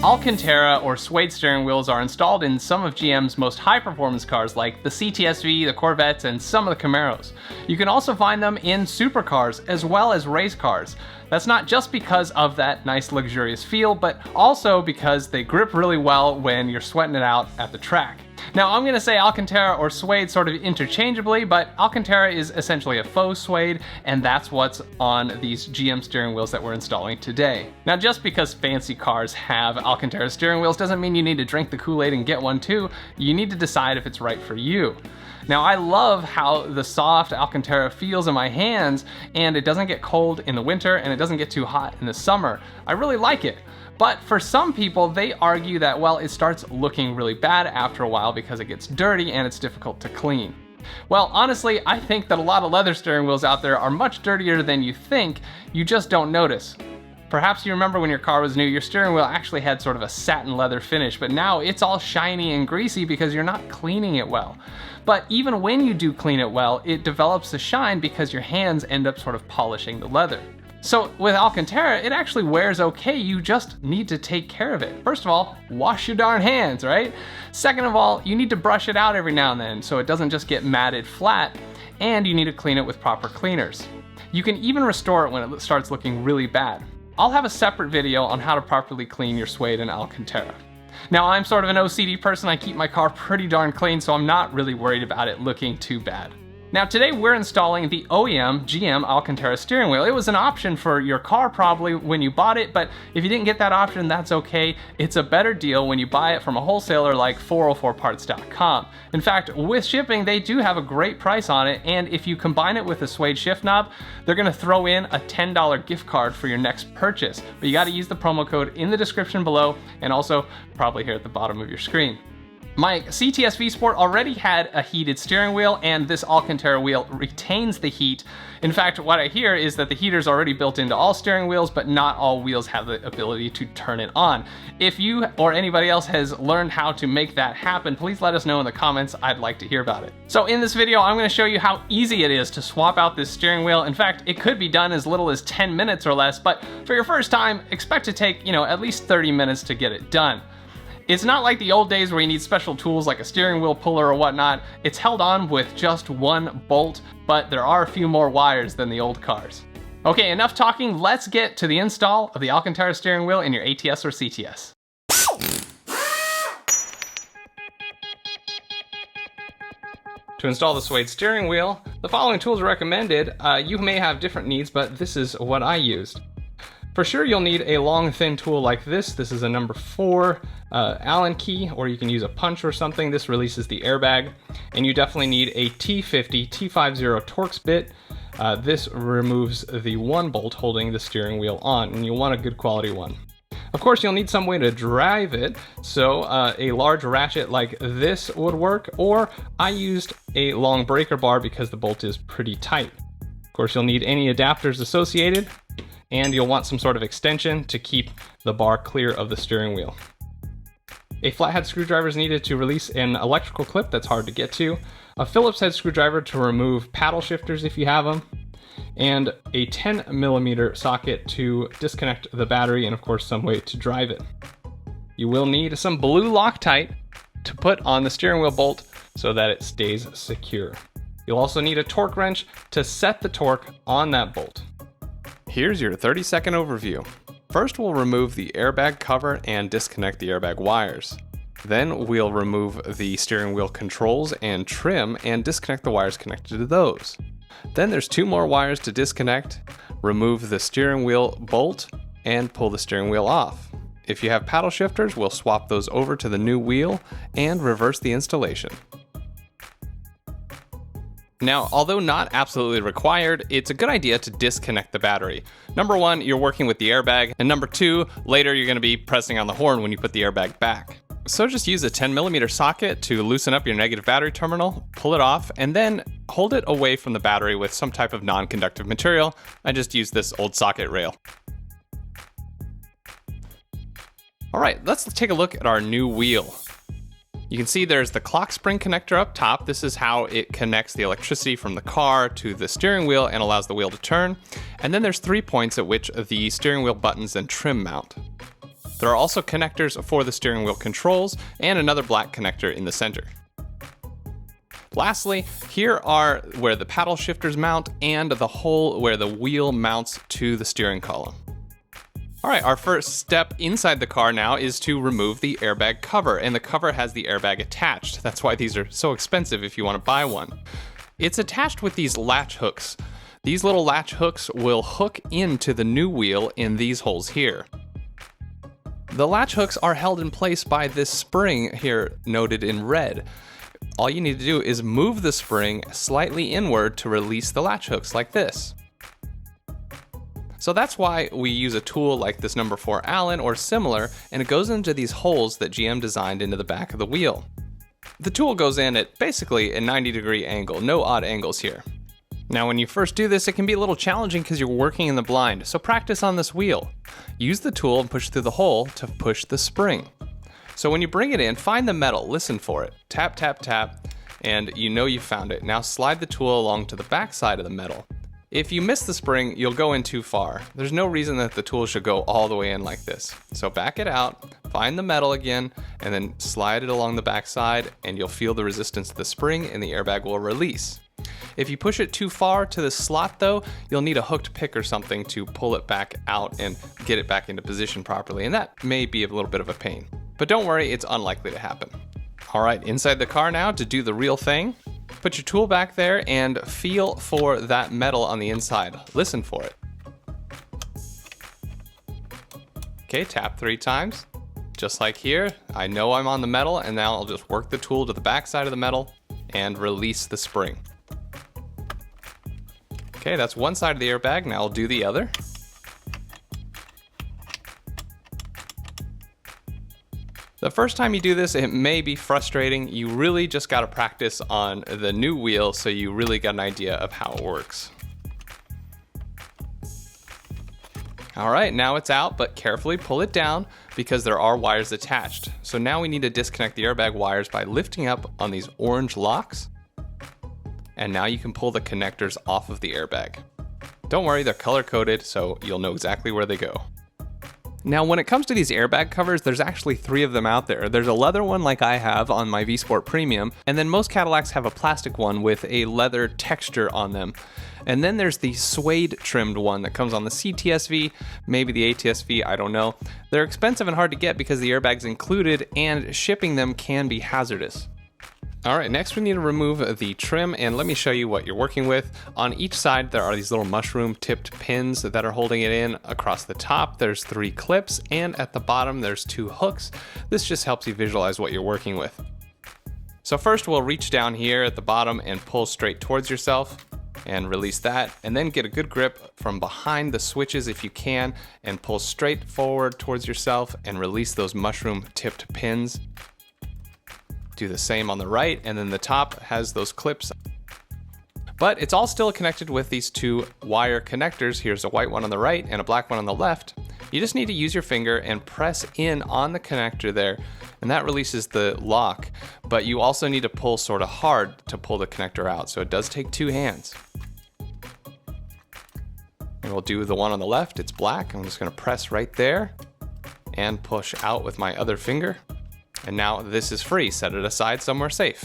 Alcantara or suede steering wheels are installed in some of GM's most high-performance cars like the cts-v, the Corvettes, and some of the Camaros. You can also find them in supercars as well as race cars. That's not just because of that nice luxurious feel, but also because they grip really well when you're sweating it out at the track. Now, I'm going to say Alcantara or suede sort of interchangeably, but Alcantara is essentially a faux suede, and that's what's on these GM steering wheels that we're installing today. Now, just because fancy cars have Alcantara steering wheels doesn't mean you need to drink the Kool-Aid and get one too. You need to decide if it's right for you. Now, I love how the soft Alcantara feels in my hands, and it doesn't get cold in the winter and it doesn't get too hot in the summer. I really like it. But for some people, they argue that, well, it starts looking really bad after a while because it gets dirty and it's difficult to clean. Well, honestly, I think that a lot of leather steering wheels out there are much dirtier than you think, you just don't notice. Perhaps you remember when your car was new, your steering wheel actually had sort of a satin leather finish, but now it's all shiny and greasy because you're not cleaning it well. But even when you do clean it well, it develops a shine because your hands end up sort of polishing the leather. So with Alcantara, it actually wears okay, you just need to take care of it. First of all, wash your darn hands, right? Second of all, you need to brush it out every now and then so it doesn't just get matted flat, and you need to clean it with proper cleaners. You can even restore it when it starts looking really bad. I'll have a separate video on how to properly clean your suede and Alcantara. Now, I'm sort of an OCD person, I keep my car pretty darn clean, so I'm not really worried about it looking too bad. Now today we're installing the OEM GM Alcantara steering wheel. It was an option for your car probably when you bought it, but if you didn't get that option, that's okay. It's a better deal when you buy it from a wholesaler like 404parts.com. In fact, with shipping, they do have a great price on it, and if you combine it with a suede shift knob, they're gonna throw in a $10 gift card for your next purchase. But you gotta use the promo code in the description below, and also probably here at the bottom of your screen. My cts-v Sport already had a heated steering wheel, and this Alcantara wheel retains the heat. In fact, what I hear is that the heater's already built into all steering wheels, but not all wheels have the ability to turn it on. If you or anybody else has learned how to make that happen, please let us know in the comments. I'd like to hear about it. So in this video, I'm going to show you how easy it is to swap out this steering wheel. In fact, it could be done as little as 10 minutes or less, but for your first time, expect to take, at least 30 minutes to get it done. It's not like the old days where you need special tools like a steering wheel puller or whatnot. It's held on with just one bolt, but there are a few more wires than the old cars. Okay, enough talking, let's get to the install of the Alcantara steering wheel in your ATS or CTS. To install the suede steering wheel, the following tools are recommended. You may have different needs, but this is what I used. For sure, you'll need a long, thin tool like this. This is a number 4 Allen key, or you can use a punch or something. This releases the airbag. And you definitely need a T50 T50 Torx bit. This removes the one bolt holding the steering wheel on, and you'll want a good quality one. Of course, you'll need some way to drive it, so a large ratchet like this would work, or I used a long breaker bar because the bolt is pretty tight. Of course, you'll need any adapters associated, and you'll want some sort of extension to keep the bar clear of the steering wheel. A flathead screwdriver is needed to release an electrical clip that's hard to get to, a Phillips head screwdriver to remove paddle shifters if you have them, and a 10mm socket to disconnect the battery, and of course some way to drive it. You will need some blue Loctite to put on the steering wheel bolt so that it stays secure. You'll also need a torque wrench to set the torque on that bolt. Here's your 30-second overview. First, we'll remove the airbag cover and disconnect the airbag wires. Then we'll remove the steering wheel controls and trim and disconnect the wires connected to those. Then there's 2 more wires to disconnect, remove the steering wheel bolt, and pull the steering wheel off. If you have paddle shifters, we'll swap those over to the new wheel and reverse the installation. Now, although not absolutely required, it's a good idea to disconnect the battery. Number 1, you're working with the airbag, and number 2, later you're going to be pressing on the horn when you put the airbag back. So just use a 10mm socket to loosen up your negative battery terminal, pull it off, and then hold it away from the battery with some type of non-conductive material. I just used this old socket rail. All right, let's take a look at our new wheel. You can see there's the clock spring connector up top. This is how it connects the electricity from the car to the steering wheel and allows the wheel to turn. And then there's 3 points at which the steering wheel buttons and trim mount. There are also connectors for the steering wheel controls and another black connector in the center. Lastly, here are where the paddle shifters mount and the hole where the wheel mounts to the steering column. All right, our first step inside the car now is to remove the airbag cover, and the cover has the airbag attached. That's why these are so expensive if you want to buy one. It's attached with these latch hooks. These little latch hooks will hook into the new wheel in these holes here. The latch hooks are held in place by this spring here noted in red. All you need to do is move the spring slightly inward to release the latch hooks like this. So that's why we use a tool like this number 4 Allen or similar, and it goes into these holes that GM designed into the back of the wheel. The tool goes in at basically a 90-degree angle, no odd angles here. Now when you first do this, it can be a little challenging because you're working in the blind, so practice on this wheel. Use the tool and push through the hole to push the spring. So when you bring it in, find the metal, listen for it, tap, tap, tap, and you know you found it. Now slide the tool along to the back side of the metal. If you miss the spring, you'll go in too far. There's no reason that the tool should go all the way in like this. So back it out, find the metal again, and then slide it along the back side, and you'll feel the resistance to the spring and the airbag will release. If you push it too far to the slot though, you'll need a hooked pick or something to pull it back out and get it back into position properly, and that may be a little bit of a pain. But don't worry, it's unlikely to happen. All right, inside the car now to do the real thing. Put your tool back there and feel for that metal on the inside. Listen for it. Okay, tap 3 times. Just like here, I know I'm on the metal, and now I'll just work the tool to the back side of the metal and release the spring. Okay, that's one side of the airbag, now I'll do the other. The first time you do this, it may be frustrating. You really just gotta practice on the new wheel so you really get an idea of how it works. All right, now it's out, but carefully pull it down because there are wires attached. So now we need to disconnect the airbag wires by lifting up on these orange locks. And now you can pull the connectors off of the airbag. Don't worry, they're color-coded, so you'll know exactly where they go. Now, when it comes to these airbag covers, there's actually 3 of them out there. There's a leather one like I have on my V Sport Premium, and then most Cadillacs have a plastic one with a leather texture on them. And then there's the suede trimmed one that comes on the cts-v, maybe the ats-v, I don't know. They're expensive and hard to get because the airbag's included, and shipping them can be hazardous. All right, next we need to remove the trim, and let me show you what you're working with. On each side, there are these little mushroom tipped pins that are holding it in. Across the top, there's 3 clips, and at the bottom, there's 2 hooks. This just helps you visualize what you're working with. So first, we'll reach down here at the bottom and pull straight towards yourself and release that, and then get a good grip from behind the switches if you can, and pull straight forward towards yourself and release those mushroom tipped pins. Do the same on the right, and then the top has those clips. But it's all still connected with these 2 wire connectors. Here's a white one on the right and a black one on the left. You just need to use your finger and press in on the connector there, and that releases the lock. But you also need to pull sort of hard to pull the connector out, so it does take 2 hands. And we'll do the one on the left, it's black. I'm just gonna press right there and push out with my other finger. And now this is free, set it aside somewhere safe.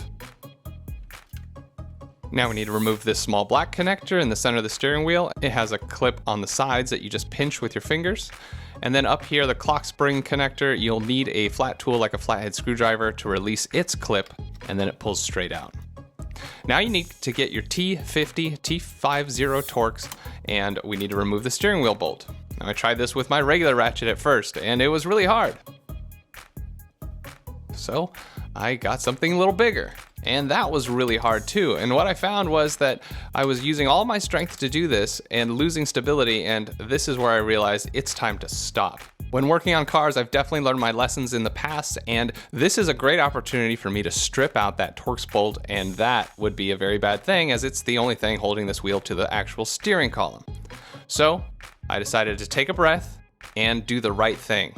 Now we need to remove this small black connector in the center of the steering wheel. It has a clip on the sides that you just pinch with your fingers. And then up here, the clock spring connector, you'll need a flat tool like a flathead screwdriver to release its clip, and then it pulls straight out. Now you need to get your T50, T50 Torx, and we need to remove the steering wheel bolt. Now I tried this with my regular ratchet at first, and it was really hard. So I got something a little bigger, and that was really hard too. And what I found was that I was using all my strength to do this and losing stability, and this is where I realized it's time to stop. When working on cars, I've definitely learned my lessons in the past, and this is a great opportunity for me to strip out that Torx bolt, and that would be a very bad thing as it's the only thing holding this wheel to the actual steering column. So I decided to take a breath and do the right thing.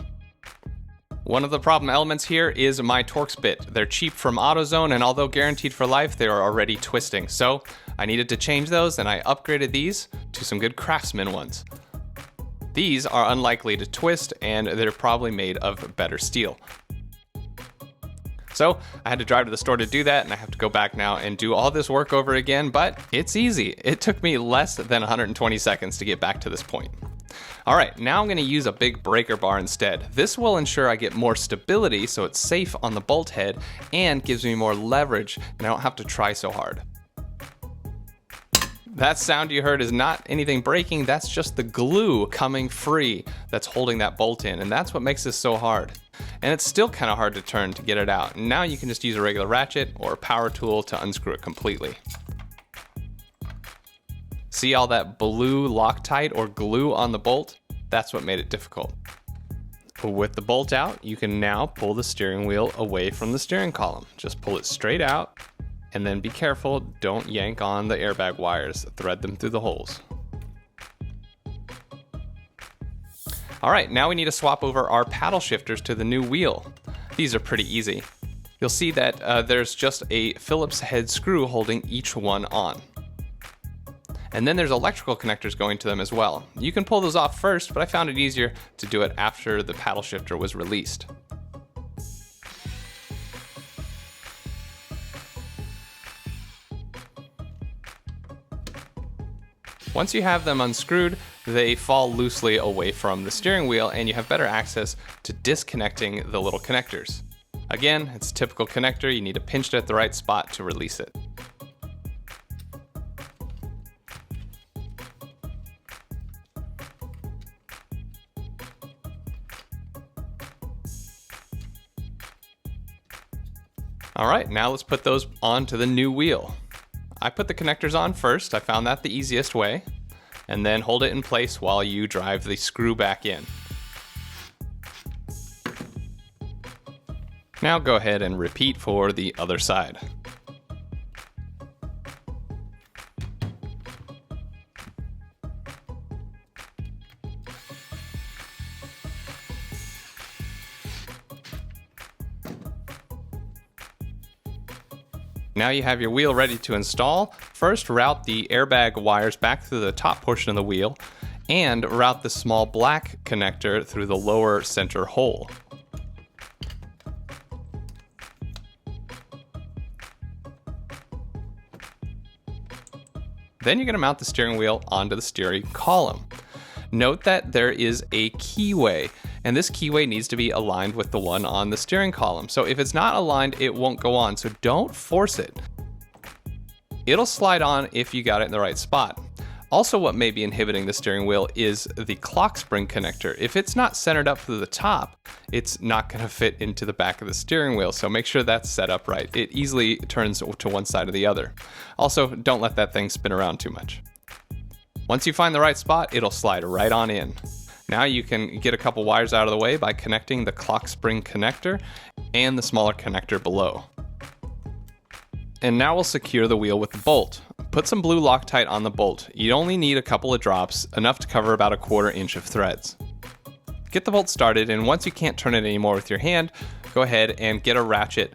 One of the problem elements here is my Torx bit. They're cheap from AutoZone, and although guaranteed for life, they are already twisting. So I needed to change those, and I upgraded these to some good Craftsman ones. These are unlikely to twist, and they're probably made of better steel. So I had to drive to the store to do that, and I have to go back now and do all this work over again, but it's easy. It took me less than 120 seconds to get back to this point. All right, now I'm gonna use a big breaker bar instead. This will ensure I get more stability so it's safe on the bolt head and gives me more leverage and I don't have to try so hard. That sound you heard is not anything breaking, that's just the glue coming free that's holding that bolt in, and that's what makes this so hard. And it's still kind of hard to turn to get it out. And now you can just use a regular ratchet or a power tool to unscrew it completely. See all that blue Loctite or glue on the bolt? That's what made it difficult. With the bolt out, you can now pull the steering wheel away from the steering column. Just pull it straight out, and then be careful, don't yank on the airbag wires, thread them through the holes. All right, now we need to swap over our paddle shifters to the new wheel. These are pretty easy. You'll see that there's just a Phillips head screw holding each one on. And then there's electrical connectors going to them as well. You can pull those off first, but I found it easier to do it after the paddle shifter was released. Once you have them unscrewed, they fall loosely away from the steering wheel and you have better access to disconnecting the little connectors. Again, it's a typical connector, you need to pinch it at the right spot to release it. All right, now let's put those onto the new wheel. I put the connectors on first, I found that the easiest way, and then hold it in place while you drive the screw back in. Now go ahead and repeat for the other side. Now you have your wheel ready to install. First, route the airbag wires back through the top portion of the wheel and route the small black connector through the lower center hole. Then you're going to mount the steering wheel onto the steering column. Note that there is a keyway, and this keyway needs to be aligned with the one on the steering column. So if it's not aligned, it won't go on, so don't force it. It'll slide on if you got it in the right spot. Also, what may be inhibiting the steering wheel is the clock spring connector. If it's not centered up to the top, it's not going to fit into the back of the steering wheel, so make sure that's set up right. It easily turns to one side or the other. Also, don't let that thing spin around too much. Once you find the right spot, it'll slide right on in. Now you can get a couple wires out of the way by connecting the clock spring connector and the smaller connector below. And now we'll secure the wheel with the bolt. Put some blue Loctite on the bolt. You only need a couple of drops, enough to cover about 1/4 inch of threads. Get the bolt started, and once you can't turn it anymore with your hand, go ahead and get a ratchet.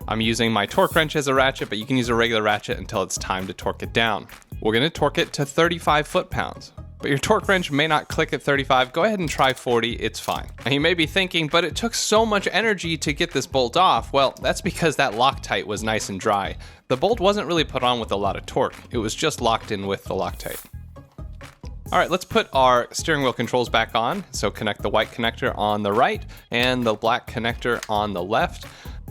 I'm using my torque wrench as a ratchet, but you can use a regular ratchet until it's time to torque it down. We're going to torque it to 35 foot-pounds. But your torque wrench may not click at 35, go ahead and try 40, it's fine. And you may be thinking, but it took so much energy to get this bolt off. Well, that's because that Loctite was nice and dry. The bolt wasn't really put on with a lot of torque, it was just locked in with the Loctite. All right, let's put our steering wheel controls back on. So connect the white connector on the right and the black connector on the left.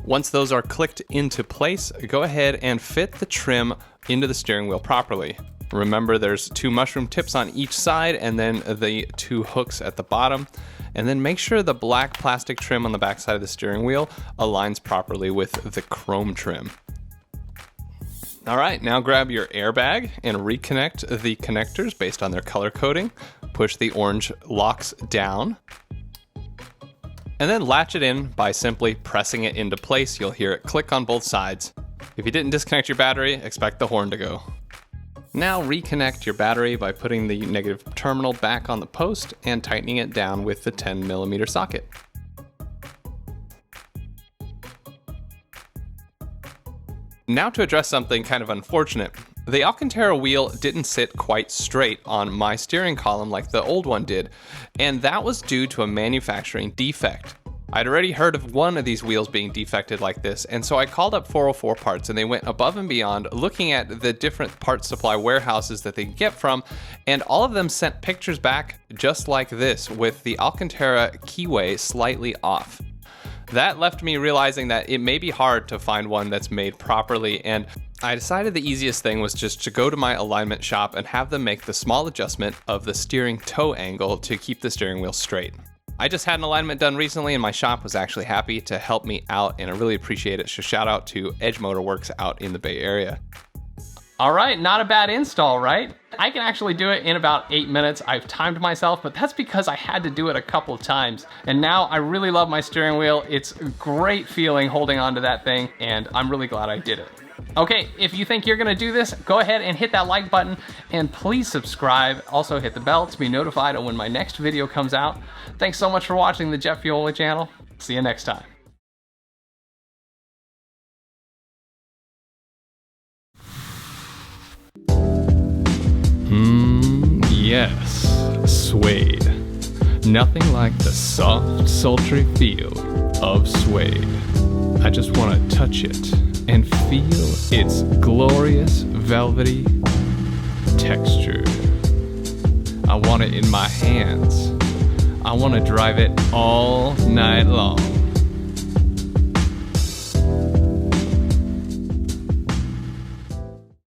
Once those are clicked into place, go ahead and fit the trim into the steering wheel properly. Remember, there's 2 mushroom tips on each side and then the 2 hooks at the bottom. And then make sure the black plastic trim on the back side of the steering wheel aligns properly with the chrome trim. All right, now grab your airbag and reconnect the connectors based on their color coding. Push the orange locks down. And then latch it in by simply pressing it into place. You'll hear it click on both sides. If you didn't disconnect your battery, expect the horn to go. Now reconnect your battery by putting the negative terminal back on the post and tightening it down with the 10mm socket. Now to address something kind of unfortunate. The Alcantara wheel didn't sit quite straight on my steering column like the old one did, and that was due to a manufacturing defect. I'd already heard of one of these wheels being defected like this, and so I called up 404 Parts, and they went above and beyond looking at the different parts supply warehouses that they could get from, and all of them sent pictures back just like this, with the Alcantara keyway slightly off. That left me realizing that it may be hard to find one that's made properly, and I decided the easiest thing was just to go to my alignment shop and have them make the small adjustment of the steering toe angle to keep the steering wheel straight. I just had an alignment done recently and my shop was actually happy to help me out, and I really appreciate it. So shout out to Edge Motor Works out in the Bay Area. All right, not a bad install, right? I can actually do it in about 8 minutes. I've timed myself, but that's because I had to do it a couple times. And now I really love my steering wheel. It's a great feeling holding onto that thing, and I'm really glad I did it. Okay, if you think you're gonna do this, go ahead and hit that like button, and please subscribe. Also hit the bell to be notified of when my next video comes out. Thanks so much for watching the Jet Fuel channel. See you next time. Yes, suede. Nothing like the soft, sultry feel of suede. I just want to touch it and feel its glorious, velvety texture. I want it in my hands. I want to drive it all night long.